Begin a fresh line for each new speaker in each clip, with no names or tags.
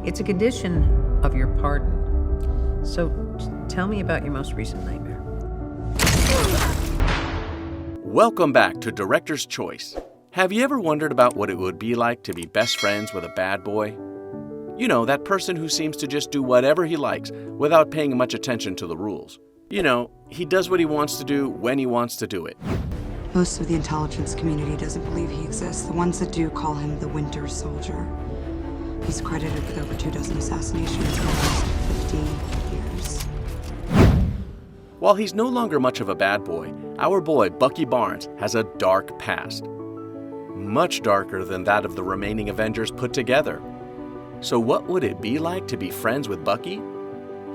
It's a condition of your pardon. So tell me about your most recent nightmare.
Welcome back to Director's Choice. Have you ever wondered about what it would be like to be best friends with a bad boy? You know, that person who seems to just do whatever he likes without paying much attention to the rules. You know, he does what he wants to do when he wants to do it.
Most of the intelligence community doesn't believe he exists. The ones that do call him the Winter Soldier. He's credited with over 24 assassinations in the last 50 years.
While he's no longer much of a bad boy, our boy Bucky Barnes has a dark past. Much darker than that of the remaining Avengers put together. So what would it be like to be friends with Bucky?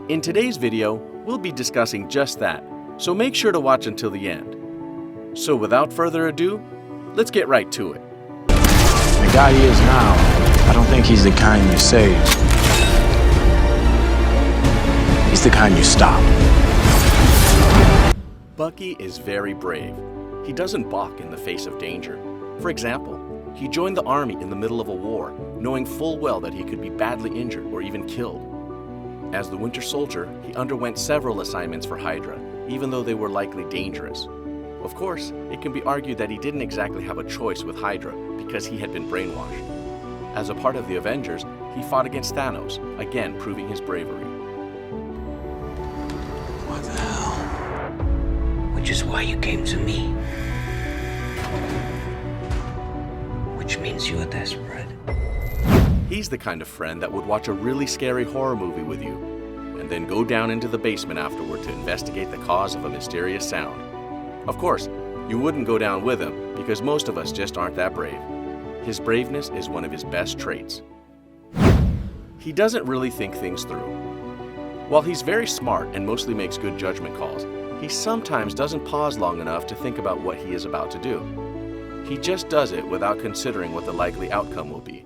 In today's video, we'll be discussing just that, so make sure to watch until the end. So without further ado, let's get right to it.
The guy he is now, I don't think he's the kind you save. He's the kind you stop.
Bucky is very brave. He doesn't balk in the face of danger. For example, he joined the army in the middle of a war, knowing full well that he could be badly injured or even killed. As the Winter Soldier, he underwent several assignments for Hydra, even though they were likely dangerous. Of course, it can be argued that he didn't exactly have a choice with Hydra because he had been brainwashed. As a part of the Avengers, he fought against Thanos, again proving his bravery.
What the hell?
Which is why you came to me. Which means you are desperate.
He's the kind of friend that would watch a really scary horror movie with you, and then go down into the basement afterward to investigate the cause of a mysterious sound. Of course, you wouldn't go down with him because most of us just aren't that brave. His braveness is one of his best traits. He doesn't really think things through. While he's very smart and mostly makes good judgment calls, he sometimes doesn't pause long enough to think about what he is about to do. He just does it without considering what the likely outcome will be.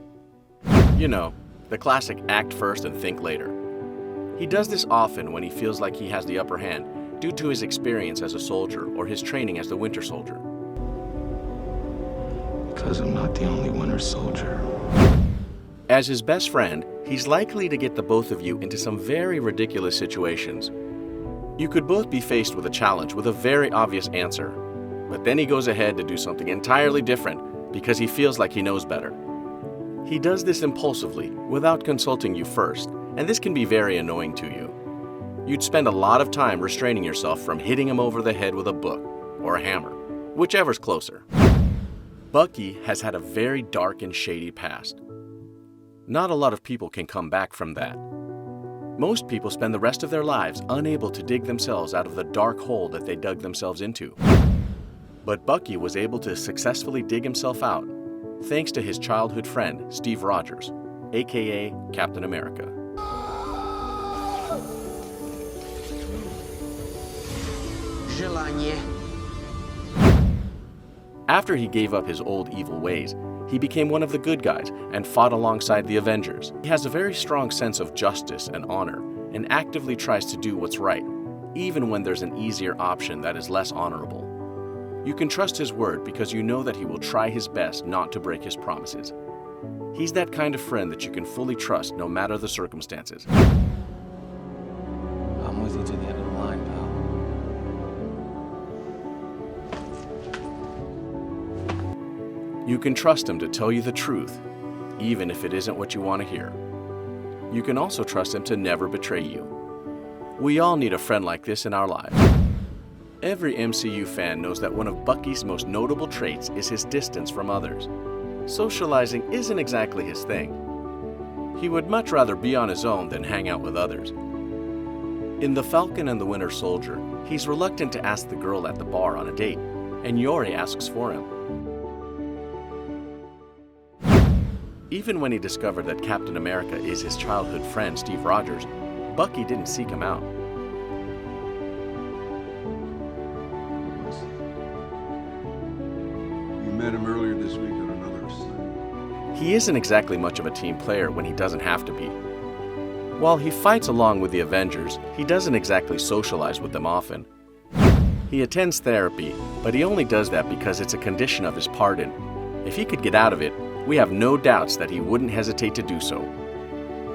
You know, the classic act first and think later. He does this often when he feels like he has the upper hand due to his experience as a soldier or his training as the Winter Soldier.
Because I'm not the only Winter Soldier.
As his best friend, he's likely to get the both of you into some very ridiculous situations. You could both be faced with a challenge with a very obvious answer, but then he goes ahead to do something entirely different because he feels like he knows better. He does this impulsively, without consulting you first, and this can be very annoying to you. You'd spend a lot of time restraining yourself from hitting him over the head with a book or a hammer, whichever's closer. Bucky has had a very dark and shady past. Not a lot of people can come back from that. Most people spend the rest of their lives unable to dig themselves out of the dark hole that they dug themselves into. But Bucky was able to successfully dig himself out, thanks to his childhood friend, Steve Rogers, aka Captain America. After he gave up his old evil ways, he became one of the good guys and fought alongside the Avengers. He has a very strong sense of justice and honor and actively tries to do what's right, even when there's an easier option that is less honorable. You can trust his word because you know that he will try his best not to break his promises. He's that kind of friend that you can fully trust no matter the circumstances.
I'm with you to the end of the line, pal.
You can trust him to tell you the truth, even if it isn't what you want to hear. You can also trust him to never betray you. We all need a friend like this in our lives. Every MCU fan knows that one of Bucky's most notable traits is his distance from others. Socializing isn't exactly his thing. He would much rather be on his own than hang out with others. In The Falcon and the Winter Soldier, he's reluctant to ask the girl at the bar on a date, and Yori asks for him. Even when he discovered that Captain America is his childhood friend Steve Rogers, Bucky didn't seek him out.
You met him earlier this week on another assignment.
He isn't exactly much of a team player when he doesn't have to be. While he fights along with the Avengers, he doesn't exactly socialize with them often. He attends therapy, but he only does that because it's a condition of his pardon. If he could get out of it, we have no doubts that he wouldn't hesitate to do so.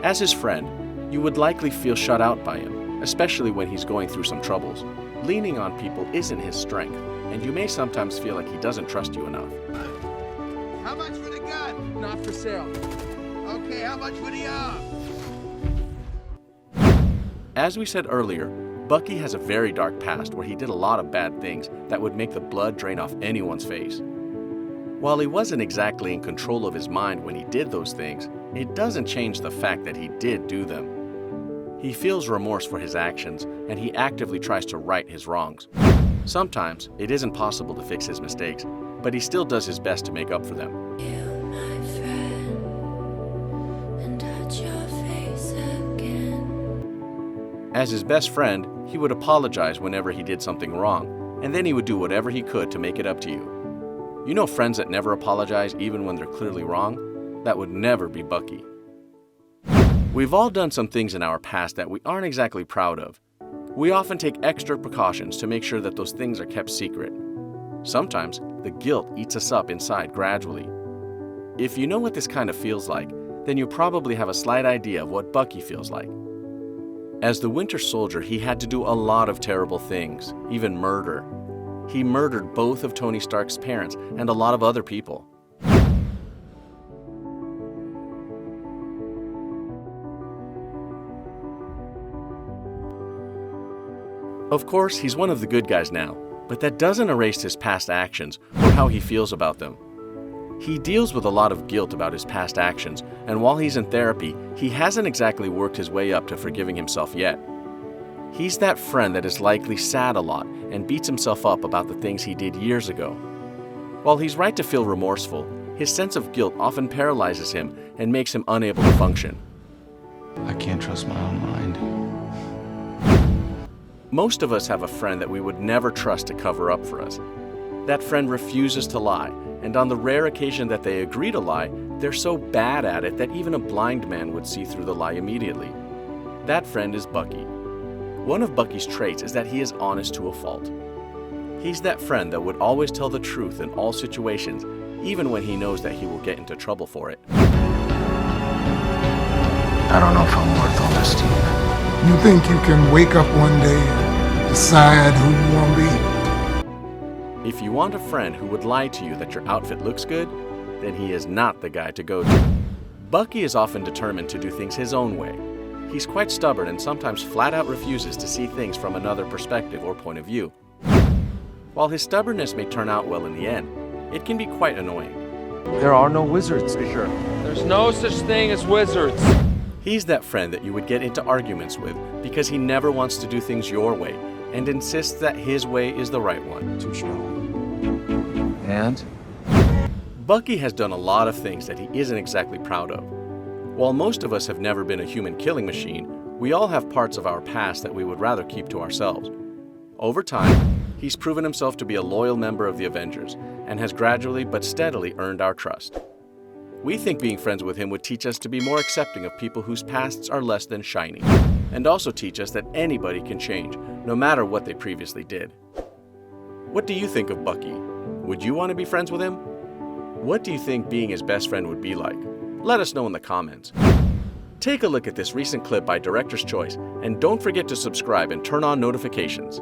As his friend, you would likely feel shut out by him, especially when he's going through some troubles. Leaning on people isn't his strength, and you may sometimes feel like he doesn't trust you enough.
How much for the gun? Not for sale. Okay, how much for the arm?
As we said earlier, Bucky has a very dark past where he did a lot of bad things that would make the blood drain off anyone's face. While he wasn't exactly in control of his mind when he did those things, it doesn't change the fact that he did do them. He feels remorse for his actions, and he actively tries to right his wrongs. Sometimes it isn't possible to fix his mistakes, but he still does his best to make up for them. As his best friend, he would apologize whenever he did something wrong, and then he would do whatever he could to make it up to you. You know friends that never apologize even when they're clearly wrong? That would never be Bucky. We've all done some things in our past that we aren't exactly proud of. We often take extra precautions to make sure that those things are kept secret. Sometimes the guilt eats us up inside gradually. If you know what this kind of feels like, then you probably have a slight idea of what Bucky feels like. As the Winter Soldier, he had to do a lot of terrible things, even murder. He murdered both of Tony Stark's parents and a lot of other people. Of course, he's one of the good guys now, but that doesn't erase his past actions or how he feels about them. He deals with a lot of guilt about his past actions, and while he's in therapy, he hasn't exactly worked his way up to forgiving himself yet. He's that friend that is likely sad a lot and beats himself up about the things he did years ago. While he's right to feel remorseful, his sense of guilt often paralyzes him and makes him unable to function.
I can't trust my own mind.
Most of us have a friend that we would never trust to cover up for us. That friend refuses to lie, and on the rare occasion that they agree to lie, they're so bad at it that even a blind man would see through the lie immediately. That friend is Bucky. One of Bucky's traits is that he is honest to a fault. He's that friend that would always tell the truth in all situations, even when he knows that he will get into trouble for it.
I don't know if I'm worth all this to you.
You think you can wake up one day and decide who you want to be?
If you want a friend who would lie to you that your outfit looks good, then he is not the guy to go to. Bucky is often determined to do things his own way. He's quite stubborn and sometimes flat out refuses to see things from another perspective or point of view. While his stubbornness may turn out well in the end, it can be quite annoying.
There are no wizards, Fisher. There's no such thing as wizards.
He's that friend that you would get into arguments with because he never wants to do things your way and insists that his way is the right one.
Too strong.
And?
Bucky has done a lot of things that he isn't exactly proud of. While most of us have never been a human killing machine, we all have parts of our past that we would rather keep to ourselves. Over time, he's proven himself to be a loyal member of the Avengers and has gradually but steadily earned our trust. We think being friends with him would teach us to be more accepting of people whose pasts are less than shiny, and also teach us that anybody can change, no matter what they previously did. What do you think of Bucky? Would you want to be friends with him? What do you think being his best friend would be like? Let us know in the comments. Take a look at this recent clip by Director's Choice, and don't forget to subscribe and turn on notifications.